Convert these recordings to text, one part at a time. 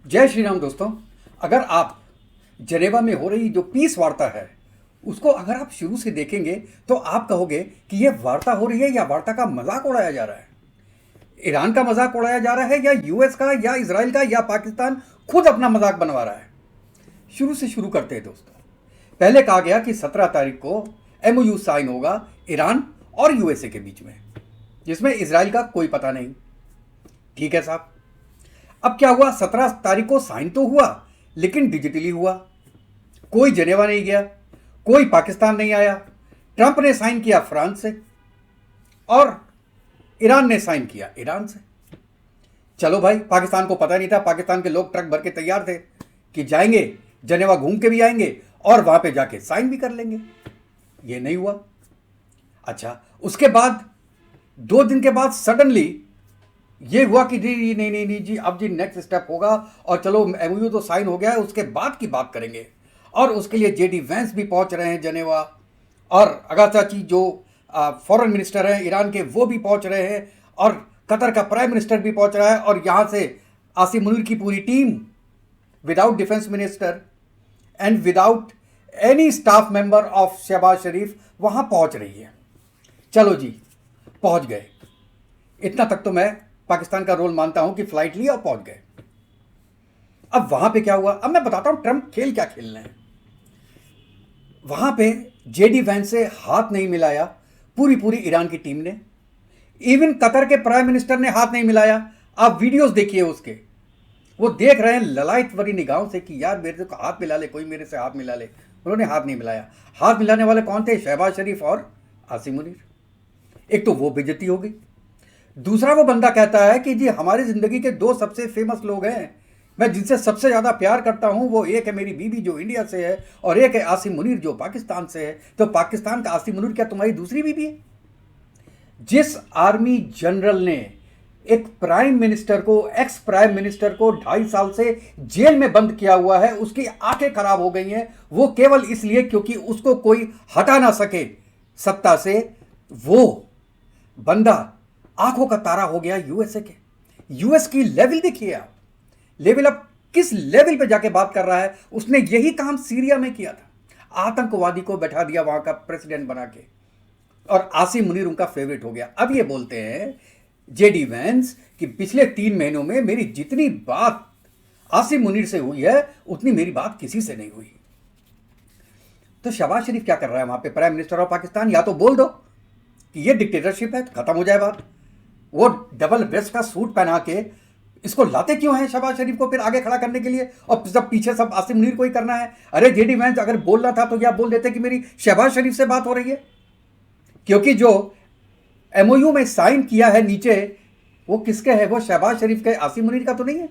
जय श्री राम दोस्तों। अगर आप जनेवा में हो रही जो पीस वार्ता है उसको अगर आप शुरू से देखेंगे तो आप कहोगे कि यह वार्ता हो रही है या वार्ता का मजाक उड़ाया जा रहा है। ईरान का मजाक उड़ाया जा रहा है या यूएस का या इजराइल का या पाकिस्तान खुद अपना मजाक बनवा रहा है। शुरू से शुरू करते हैं दोस्तों। पहले कहा गया कि 17 तारीख को एमओयू साइन होगा ईरान और यूएसए के बीच में, जिसमें इजराइल का कोई पता नहीं। ठीक है साहब, अब क्या हुआ? 17 तारीख को साइन तो हुआ लेकिन डिजिटली हुआ। कोई जनेवा नहीं गया, कोई पाकिस्तान नहीं आया। ट्रंप ने साइन किया फ्रांस से और ईरान ने साइन किया ईरान से। चलो भाई, पाकिस्तान को पता नहीं था। पाकिस्तान के लोग ट्रक भर के तैयार थे कि जाएंगे जनेवा, घूम के भी आएंगे और वहां पे जाके साइन भी कर लेंगे। ये नहीं हुआ। अच्छा, उसके बाद 2 दिन के बाद सडनली ये हुआ कि नहीं नहीं नहीं नहीं जी, अब जी नेक्स्ट स्टेप होगा और चलो एमओयू तो साइन हो गया है, उसके बाद की बात करेंगे। और उसके लिए जेडी वैंस भी पहुंच रहे हैं जनेवा, और अगाचाची जो फॉरेन मिनिस्टर हैं ईरान के वो भी पहुंच रहे हैं, और कतर का प्राइम मिनिस्टर भी पहुंच रहा है, और यहाँ से आसिम मुनीर की पूरी team without defence minister and without any staff member of Shahbaz Sharif वहाँ पहुँच रही है। चलो जी, पहुँच गए। इतना तक तो मैं पाकिस्तान का रोल मानता हूं कि फ्लाइट ली और पहुंच गए। अब वहां पे क्या हुआ, अब मैं बताता हूं ट्रंप खेल क्या खेल रहे हैं। वहां पे जेडी वैंस से हाथ नहीं मिलाया पूरी पूरी ईरान की टीम ने। इवन कतर के प्राइम मिनिस्टर ने हाथ नहीं मिलाया। आप वीडियोस देखिए उसके, वो देख रहे हैं ललायत भरी निगाहों से कि यार मेरे को हाथ मिला ले, कोई मेरे से हाथ मिला ले। उन्होंने हाथ नहीं मिलाया। हाथ मिलाने वाले कौन थे? शहबाज शरीफ और आसिम मुनीर। एक तो वो बेइज्जती हो गई। दूसरा, वो बंदा कहता है कि जी हमारी जिंदगी के 2 सबसे फेमस लोग हैं, मैं जिनसे सबसे ज़्यादा प्यार करता हूं, वो एक है मेरी बीवी जो इंडिया से है और एक है आसिम मुनीर जो पाकिस्तान से है। तो पाकिस्तान का आसिम मुनीर क्या तुम्हारी दूसरी बीवी है? जिस आर्मी जनरल ने एक प्राइम मिनिस्टर को, एक्स प्राइम मिनिस्टर को 2.5 साल से जेल में बंद किया हुआ है, उसकी आंखें खराब हो गई हैं, वो केवल इसलिए क्योंकि उसको कोई हटा ना सके सत्ता से। वो बंदा आंखों का तारा हो गया यूएसए के। यूएस की लेवल देखिए आप, लेवल अब किस लेवल पे जाके बात कर रहा है। उसने यही काम सीरिया में किया था, आतंकवादी को बैठा दिया वहां का प्रेसिडेंट बना के, और आसिम मुनीर उनका फेवरेट हो गया। अब ये बोलते हैं जेडी वैंस कि पिछले 3 महीनों में मेरी जितनी बात आसिम मुनीर से हुई है उतनी मेरी बात किसी से नहीं हुई। तो शहबाज शरीफ क्या कर रहा है वहां पे, प्राइम मिनिस्टर ऑफ पाकिस्तान? या तो बोल दो कि ये डिक्टेटरशिप है, खत्म हो जाए बात। वो डबल ब्रेस्ट का सूट पहना के इसको लाते क्यों हैं शहबाज शरीफ को फिर आगे खड़ा करने के लिए, और सब पीछे सब आसिम मुनीर को ही करना है? अरे जेडी वैंस अगर बोलना था तो क्या बोल देते कि मेरी शहबाज शरीफ से बात हो रही है, क्योंकि जो एमओयू में साइन किया है नीचे वो किसके है? वो शहबाज शरीफ के, आसिम मुनीर का तो नहीं है।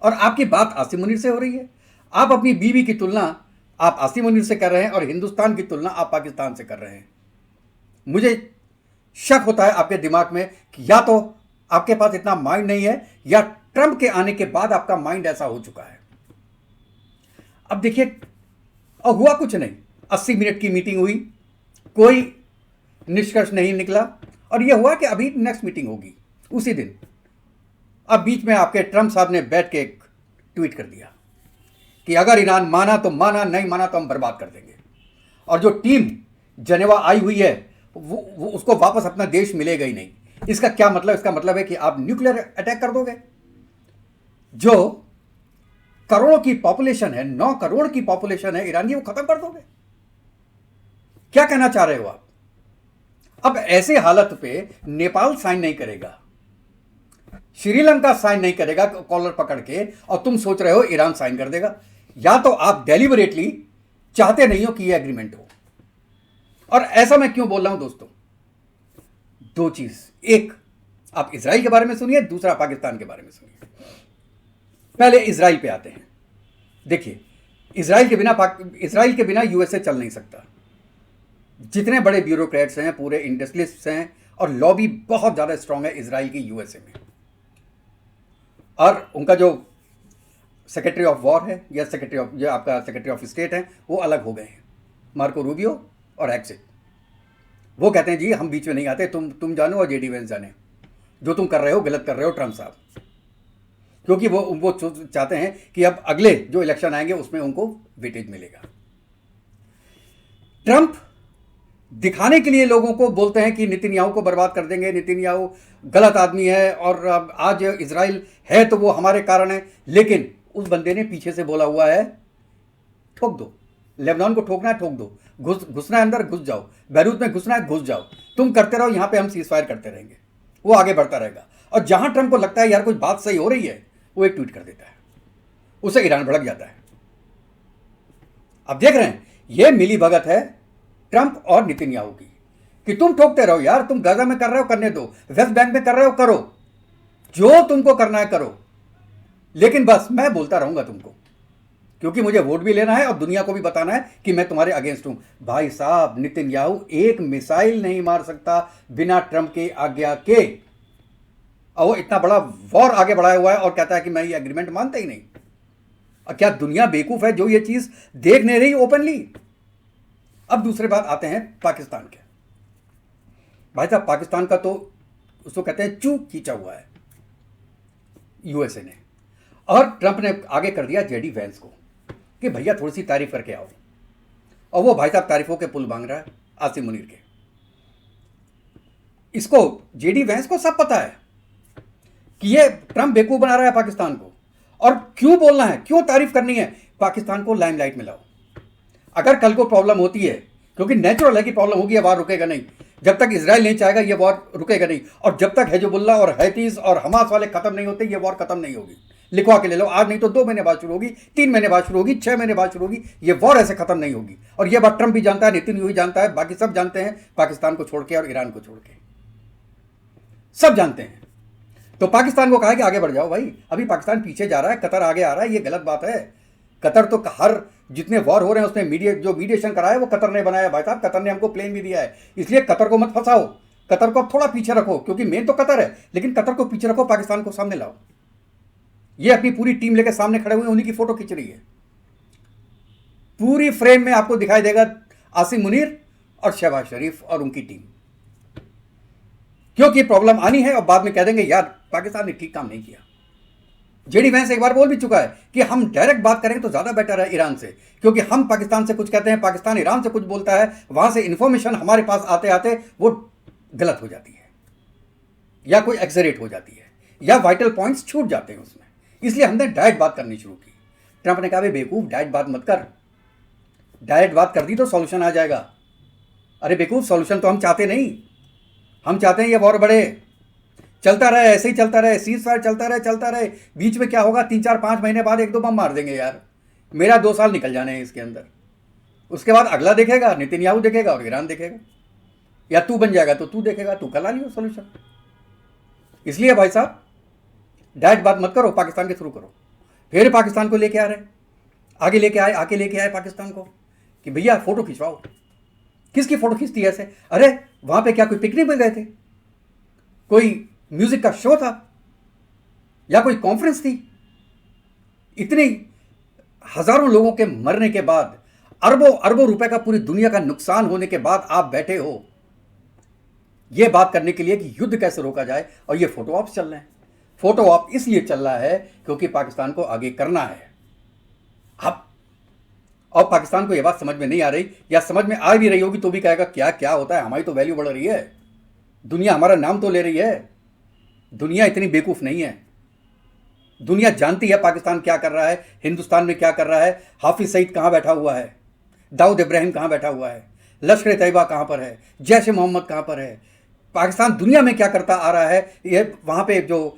और आपकी बात आसिम मुनीर से हो रही है। आप अपनी बीवी की तुलना आप आसिम मुनीर से कर रहे हैं और हिंदुस्तान की तुलना आप पाकिस्तान से कर रहे हैं। मुझे शक होता है आपके दिमाग में कि या तो आपके पास इतना माइंड नहीं है या ट्रंप के आने के बाद आपका माइंड ऐसा हो चुका है। अब देखिए, और हुआ कुछ नहीं। 80 मिनट की मीटिंग हुई, कोई निष्कर्ष नहीं निकला, और यह हुआ कि अभी नेक्स्ट मीटिंग होगी उसी दिन। अब बीच में आपके ट्रंप साहब ने बैठ के एक ट्वीट कर दिया कि अगर ईरान माना तो माना, नहीं माना तो हम बर्बाद कर देंगे। और जो टीम जनेवा आई हुई है वो उसको वापस अपना देश मिलेगा ही नहीं। इसका क्या मतलब? इसका मतलब है कि आप न्यूक्लियर अटैक कर दोगे। जो करोड़ों की पॉपुलेशन है, 9 करोड़ की पॉपुलेशन है ईरान की, वो खत्म कर दोगे। क्या कहना चाह रहे हो आप? अब ऐसे हालत पे नेपाल साइन नहीं करेगा, श्रीलंका साइन नहीं करेगा कॉलर पकड़ के, और तुम सोच रहे हो ईरान साइन कर देगा। या तो आप डेलिबरेटली चाहते नहीं हो कि यह एग्रीमेंट हो। और ऐसा मैं क्यों बोल रहा हूं दोस्तों? 2 चीज, एक आप इजराइल के बारे में सुनिए, दूसरा पाकिस्तान के बारे में सुनिए। पहले इजराइल पे आते हैं। देखिए, इजराइल के बिना यूएसए चल नहीं सकता। जितने बड़े ब्यूरोक्रेट्स हैं, पूरे इंडस्ट्रियलिस्ट्स हैं, और लॉबी बहुत ज्यादा स्ट्रांग है इजराइल की यूएसए में। और उनका जो सेक्रेटरी ऑफ वॉर है या जो आपका सेक्रेटरी ऑफ स्टेट है, वो अलग हो गए हैं, मार्को रूबियो और एक्सिट। वो कहते हैं जी हम बीच में नहीं आते, तुम जानो और जेडी वैंस जाने, जो तुम कर रहे हो गलत कर रहे हो ट्रंप साहब। क्योंकि वो चाहते हैं कि अब अगले जो इलेक्शन आएंगे उसमें उनको वेटेज मिलेगा। ट्रंप दिखाने के लिए लोगों को बोलते हैं कि नेतन्याहू को बर्बाद कर देंगे, नेतन्याहू गलत आदमी है और अब आज इजराइल है तो वो हमारे कारण है। लेकिन उस बंदे ने पीछे से बोला हुआ है ठोक दो, लेबनान को ठोकना है ठोक दो, घुसना है अंदर घुस जाओ, बैरूत में घुसना है घुस जाओ, तुम करते रहो, यहां पे हम सीज फायर करते रहेंगे। वो आगे बढ़ता रहेगा और जहां ट्रंप को लगता है यार कुछ बात सही हो रही है, वो एक ट्वीट कर देता है, उससे ईरान भड़क जाता है। अब देख रहे हैं ये मिली भगत है ट्रंप और नेतन्याहू की कि तुम ठोकते रहो यार, तुम गाजा में कर रहे हो करने दो, वेस्ट बैंक में कर रहे हो करो, जो तुमको करना है करो, लेकिन बस मैं बोलता रहूंगा तुमको, क्योंकि मुझे वोट भी लेना है और दुनिया को भी बताना है कि मैं तुम्हारे अगेंस्ट हूं। भाई साहब नेतन्याहू एक मिसाइल नहीं मार सकता बिना ट्रंप के आज्ञा के, और वो इतना बड़ा वॉर आगे बढ़ाया हुआ है और कहता है कि मैं ये एग्रीमेंट मानता ही नहीं। और क्या दुनिया बेवकूफ है जो ये चीज देख नहीं रही ओपनली। अब दूसरे बात आते हैं पाकिस्तान के। भाई साहब पाकिस्तान का तो उसको कहते हैं चू खींचा हुआ है यूएसए ने, और ट्रंप ने आगे कर दिया जेडी वैंस को कि भैया थोड़ी सी तारीफ करके आओ, और वो भाई साहब तारीफों के पुल मांग रहा है आसिम मुनीर के। इसको जेडी वैंस को सब पता है कि ये ट्रंप बेवकूफ बना रहा है पाकिस्तान को, और क्यों बोलना है, क्यों तारीफ करनी है, पाकिस्तान को लाइमलाइट में लाओ। अगर कल को प्रॉब्लम होती है, क्योंकि नेचुरल है कि प्रॉब्लम होगी, ये वार रुकेगा नहीं, जब तक इजराइल नहीं चाहेगा ये वॉर रुकेगा नहीं, और जब तक हिजबुल्लाह और हैतीस और हमास वाले खत्म नहीं होते ये वॉर खत्म नहीं होगी। लिखवा के ले लो, आज नहीं तो 2 महीने बाद शुरू होगी, 3 महीने बाद शुरू होगी, 6 महीने बाद शुरू होगी, ये वॉर ऐसे खत्म नहीं होगी। और ये बात ट्रंप भी जानता है, नेतन्याहू भी जानता है, बाकी सब जानते हैं, पाकिस्तान को छोड़ के और ईरान को छोड़ के सब जानते हैं। तो पाकिस्तान को कहा कि आगे बढ़ जाओ भाई, अभी पाकिस्तान पीछे जा रहा है, कतर आगे आ रहा है, ये गलत बात है। कतर तो हर जितने वॉर हो रहे हैं उसमें जो मीडिएशन कराया वो कतर ने बनाया। भाई साहब कतर ने हमको प्लेन भी दिया है, इसलिए कतर को मत फंसाओ, कतर को अब थोड़ा पीछे रखो, क्योंकि मेन तो कतर है, लेकिन कतर को पीछे रखो, पाकिस्तान को सामने लाओ। ये अपनी पूरी टीम लेकर सामने खड़े हुए उन्हीं की फोटो खींच रही है, पूरी फ्रेम में आपको दिखाई देगा आसिम मुनीर और शहबाज शरीफ और उनकी टीम, क्योंकि प्रॉब्लम आनी है और बाद में कह देंगे यार पाकिस्तान ने ठीक काम नहीं किया। जेडी वैंस एक बार बोल भी चुका है कि हम डायरेक्ट बात करेंगे तो ज्यादा बेटर है ईरान से, क्योंकि हम पाकिस्तान से कुछ कहते हैं, पाकिस्तान ईरान से कुछ बोलता है, वहां से इंफॉर्मेशन हमारे पास आते आते वो गलत हो जाती है या कोई एक्सरेट हो जाती है या वाइटल पॉइंट्स छूट जाते हैं उसमें, इसलिए हमने डायरेक्ट बात करनी शुरू की। ट्रंप ने कहा भाई बेवकूफ डायरेक्ट बात मत कर, डायरेक्ट बात कर दी तो सॉल्यूशन आ जाएगा। अरे बेवकूफ सॉल्यूशन तो हम चाहते नहीं, हम चाहते हैं ये वॉर बढ़े, चलता रहे, ऐसे ही चलता रहे, सीज फायर चलता रहे, बीच में क्या होगा 3 4 5 महीने बाद 1 2 बम मार देंगे यार, मेरा 2 साल निकल जाने हैं इसके अंदर, उसके बाद अगला देखेगा नेतन्याहू देखेगा और ईरान देखेगा, या तू बन जाएगा तो तू देखेगा, तू कल आ लियो सोल्यूशन। इसलिए भाई साहब डायरेक्ट बात मत करो, पाकिस्तान के थ्रू करो। फिर पाकिस्तान को लेके आ रहे, आगे लेके आए पाकिस्तान को कि भैया फोटो खिंचवाओ। किसकी फोटो खींचती है ऐसे? अरे वहां पे क्या कोई पिकनिक में गए थे, कोई म्यूजिक का शो था या कोई कॉन्फ्रेंस थी? इतने हजारों लोगों के मरने के बाद, अरबों अरबों रुपए का पूरी दुनिया का नुकसान होने के बाद आप बैठे हो यह बात करने के लिए कि युद्ध कैसे रोका जाए, और ये फोटो ऑप्स चल रहे हैं। फोटो ऑप इसलिए चल रहा है क्योंकि पाकिस्तान को आगे करना है अब, और पाकिस्तान को यह बात समझ में नहीं आ रही, या समझ में आ भी रही होगी तो भी कहेगा क्या क्या होता है, हमारी तो वैल्यू बढ़ रही है, दुनिया हमारा नाम तो ले रही है। दुनिया इतनी बेवकूफ नहीं है, दुनिया जानती है पाकिस्तान क्या कर रहा है, हिंदुस्तान में क्या कर रहा है, हाफिज सईद कहां बैठा हुआ है, दाऊद इब्राहिम कहां बैठा हुआ है, लश्कर तैयबा कहां पर है, जैश ए मोहम्मद कहां पर है, पाकिस्तान दुनिया में क्या करता आ रहा है, ये वहां पे जो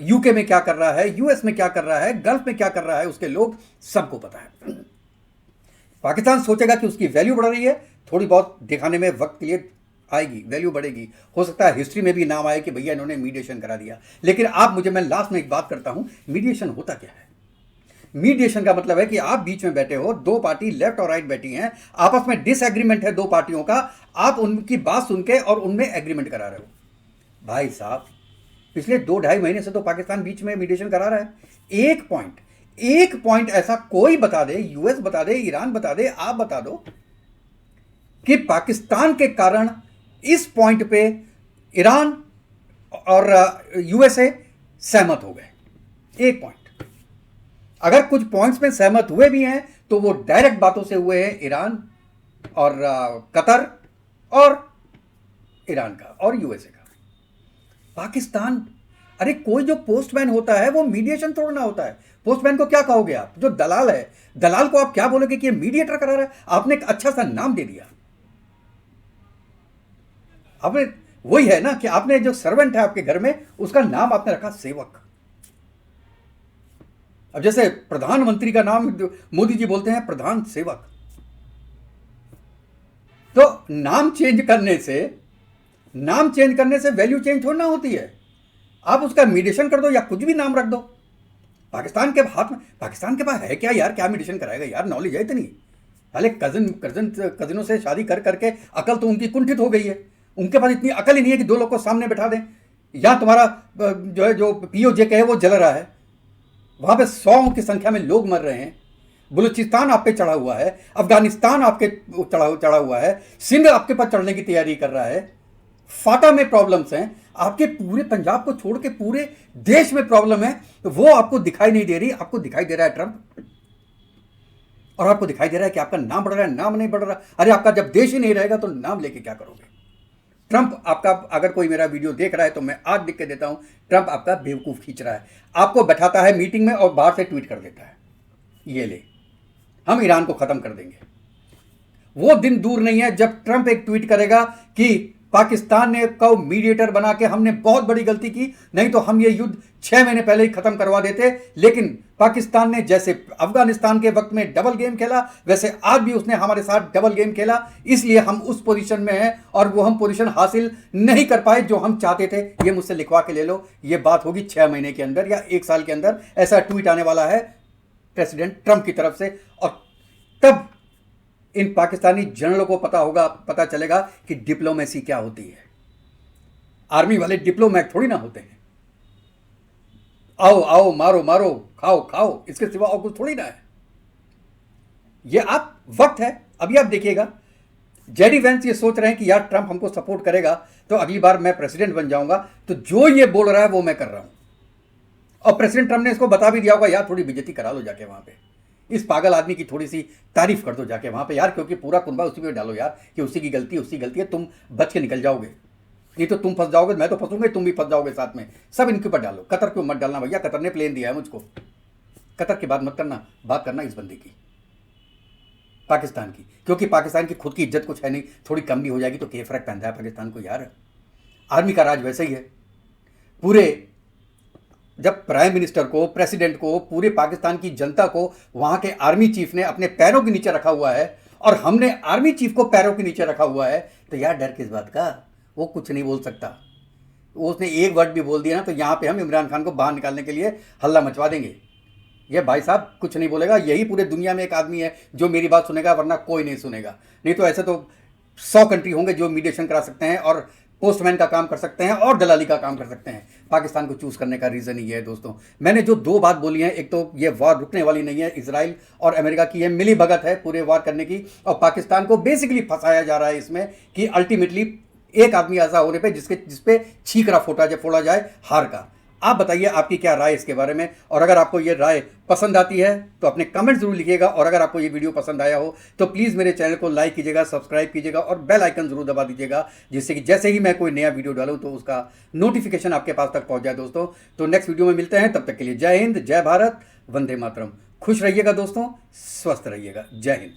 यूके में क्या कर रहा है, यूएस में क्या कर रहा है, गल्फ में क्या कर रहा है, उसके लोग सबको पता है। पाकिस्तान सोचेगा कि उसकी वैल्यू बढ़ रही है, थोड़ी बहुत दिखाने में वक्त के लिए आएगी, वैल्यू बढ़ेगी, हो सकता है हिस्ट्री में भी नाम आए कि भैया इन्होंने मीडिएशन करा दिया। लेकिन मैं लास्ट में एक बात करता हूं, मीडिएशन होता क्या है? मीडिएशन का मतलब है कि आप बीच में बैठे हो, 2 पार्टी लेफ्ट और राइट बैठी हैं, आपस में डिसएग्रीमेंट है 2 पार्टियों का, आप उनकी बात सुन के और उनमें एग्रीमेंट करा रहे हो। भाई साहब पिछले 2 ढाई महीने से तो पाकिस्तान बीच में मीडिएशन करा रहा है। एक पॉइंट ऐसा कोई बता दे, यूएस बता दे, ईरान बता दे, आप बता दो कि पाकिस्तान के कारण इस पॉइंट पे ईरान और यूएसए सहमत हो गए। एक पॉइंट। अगर कुछ पॉइंट्स में सहमत हुए भी हैं तो वो डायरेक्ट बातों से हुए हैं ईरान और कतर और ईरान का और यूएसए का। पाकिस्तान, अरे कोई जो पोस्टमैन होता है वो मीडिएशन तोड़ना होता है। पोस्टमैन को क्या कहोगे आप? जो दलाल है, दलाल को आप क्या बोलोगे कि ये मीडिएटर करा रहा है? आपने एक अच्छा सा नाम दे दिया। आपने, वही है ना कि आपने जो सर्वेंट है आपके घर में उसका नाम आपने रखा सेवक। अब जैसे प्रधानमंत्री का नाम मोदी जी बोलते हैं प्रधान सेवक। तो नाम चेंज करने से वैल्यू चेंज थोड़ी ना होती है। आप उसका मीडिएशन कर दो या कुछ भी नाम रख दो। पाकिस्तान के हाथ में, पाकिस्तान के पास है क्या यार? क्या मीडिएशन कराएगा यार? नॉलेज है इतनी? पहले कजिनों से शादी कर करके अकल तो उनकी कुंठित हो गई है। उनके पास इतनी अकल ही नहीं है कि दो लोग को सामने बैठा दें। या तुम्हारा जो है जो पीओजे का है वो जल रहा है, वहां पे 100 की संख्या में लोग मर रहे हैं। बलूचिस्तान आप पे चढ़ा हुआ है, अफगानिस्तान आपके चढ़ा हुआ है, सिंध आपके पास चढ़ने की तैयारी कर रहा है, फाटा में प्रॉब्लम्स हैं, आपके पूरे पंजाब को छोड़ के पूरे देश में प्रॉब्लम है। तो वो आपको दिखाई नहीं दे रही। आपको दिखाई दे रहा है ट्रंप, और आपको दिखाई दे रहा है कि आपका नाम बढ़ रहा है। नाम नहीं बढ़ रहा। अरे आपका जब देश ही नहीं रहेगा तो नाम लेके क्या करोगे? ट्रंप आपका, अगर कोई मेरा वीडियो देख रहा है तो मैं आज लिख के देता हूं, ट्रंप आपका बेवकूफ खींच रहा है। आपको बैठाता है मीटिंग में और बाहर से ट्वीट कर देता है, ये ले हम ईरान को खत्म कर देंगे। वो दिन दूर नहीं है जब ट्रंप एक ट्वीट करेगा कि पाकिस्तान ने को मीडिएटर बना के हमने बहुत बड़ी गलती की, नहीं तो हम ये युद्ध 6 महीने पहले ही खत्म करवा देते। लेकिन पाकिस्तान ने जैसे अफगानिस्तान के वक्त में डबल गेम खेला, वैसे आज भी उसने हमारे साथ डबल गेम खेला, इसलिए हम उस पोजीशन में हैं और वो हम पोजीशन हासिल नहीं कर पाए जो हम चाहते थे। ये मुझसे लिखवा के ले लो, ये बात होगी 6 महीने के अंदर या 1 साल के अंदर। ऐसा ट्वीट आने वाला है प्रेसिडेंट ट्रंप की तरफ से, और तब इन पाकिस्तानी जनरलों को पता चलेगा कि डिप्लोमेसी क्या होती है। आर्मी वाले डिप्लोमैट थोड़ी ना होते हैं। आओ आओ, मारो मारो, खाओ खाओ, इसके सिवा और कुछ थोड़ी ना है। ये आप वक्त है, अभी आप देखिएगा। जेडी वेंस ये सोच रहे हैं कि यार ट्रंप हमको सपोर्ट करेगा तो अगली बार मैं प्रेसिडेंट बन जाऊंगा, तो जो ये बोल रहा है वो मैं कर रहा हूं। और प्रेसिडेंट ट्रंप ने इसको बता भी दिया होगा, यार थोड़ी बेइज्जती करा लो जाके वहां पे, इस पागल आदमी की थोड़ी सी तारीफ कर दो जाके वहां पे यार, क्योंकि पूरा कुनबा उसी पे डालो यार कि उसी की गलती है, तुम बच के निकल जाओगे। नहीं तो तुम फंस जाओगे, मैं तो फंसूंगा, तुम भी फंस जाओगे साथ में। सब इनके ऊपर डालो। कतर क्यों मत डालना भैया? कतर ने प्लेन दिया है मुझको। कतर की बात मत करना, बात करना इस बंदे की, पाकिस्तान की, क्योंकि पाकिस्तान की खुद की इज्जत कुछ है नहीं, थोड़ी कम भी हो जाएगी तो क्या फर्क पहनता है पाकिस्तान को यार? आर्मी का राज वैसे ही है। पूरे जब प्राइम मिनिस्टर को, प्रेसिडेंट को, पूरे पाकिस्तान की जनता को वहां के आर्मी चीफ ने अपने पैरों के नीचे रखा हुआ है और हमने आर्मी चीफ को पैरों के नीचे रखा हुआ है, तो यार डर किस बात का? वो कुछ नहीं बोल सकता। वो उसने एक वर्ड भी बोल दिया ना तो यहाँ पे हम इमरान खान को बाहर निकालने के लिए हल्ला मचवा देंगे। ये भाई साहब कुछ नहीं बोलेगा। यही पूरे दुनिया में एक आदमी है जो मेरी बात सुनेगा, वरना कोई नहीं सुनेगा। नहीं तो ऐसे तो 100 कंट्री होंगे जो मीडिएशन करा सकते हैं और पोस्टमैन का काम कर सकते हैं और दलाली का काम कर सकते हैं। पाकिस्तान को चूज करने का रीज़न ही है दोस्तों। मैंने जो 2 बात बोली हैं, एक तो ये वार रुकने वाली नहीं है, इजराइल और अमेरिका की ये मिली भगत है पूरे वार करने की, और पाकिस्तान को बेसिकली फंसाया जा रहा है इसमें कि अल्टीमेटली एक आदमी ऐसा होने पे जिस पे छींकरा फोड़ा जाए हार का। आप बताइए आपकी क्या राय इसके बारे में, और अगर आपको ये राय पसंद आती है तो अपने कमेंट जरूर लिखिएगा, और अगर आपको ये वीडियो पसंद आया हो तो प्लीज़ मेरे चैनल को लाइक कीजिएगा, सब्सक्राइब कीजिएगा और बेल आइकन जरूर दबा दीजिएगा, जिससे कि जैसे ही मैं कोई नया वीडियो डालूं तो उसका नोटिफिकेशन आपके पास तक पहुंच जाए दोस्तों। तो नेक्स्ट वीडियो में मिलते हैं, तब तक के लिए जय हिंद, जय भारत, वंदे मातरम। खुश रहिएगा दोस्तों, स्वस्थ रहिएगा। जय हिंद।